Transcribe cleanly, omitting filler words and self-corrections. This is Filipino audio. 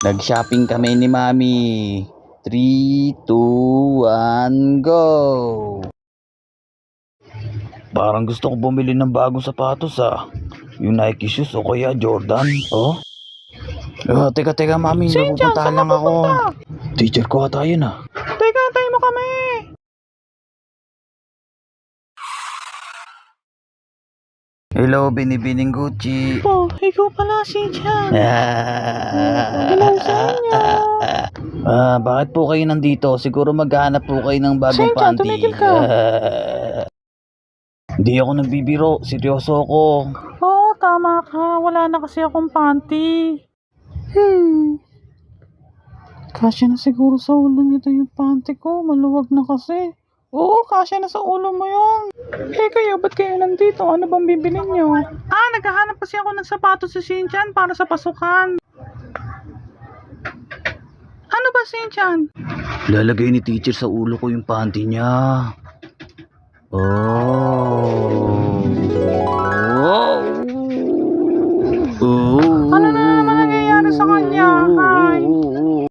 Nag-shopping kami ni Mami. 3, 2, 1, go! Parang gusto ko bumili ng bagong sapatos Yung Nike shoes o kaya Jordan. Oh? Teka Mami, may Sinchan, pupuntahan saan lang ka ako. pupunta? Teacher ko ata yun Teka, antayin mo kami. Hello, Binibining Gucci. Oh, ikaw pala, Sinchan. Bakit po kayo nandito? Siguro maghahanap po kayo ng bagong Sinchan, panty. tumigil ka. Hindi ako nagbibiro. Seryoso ako. Oo, tama ka. Wala na kasi akong panty. Kasya na siguro sa ulo nito yung panty ko. Maluwag na kasi. Oo, kasya na sa ulo mo yun. Kayo, ba't kayo nandito? Ano bang bibili nyo? Naghahanap kasi ako ng sapatos sa Sinchan para sa pasukan. Ano ba, Sinchan? Lalagay ni teacher sa ulo ko yung panty niya. Oh.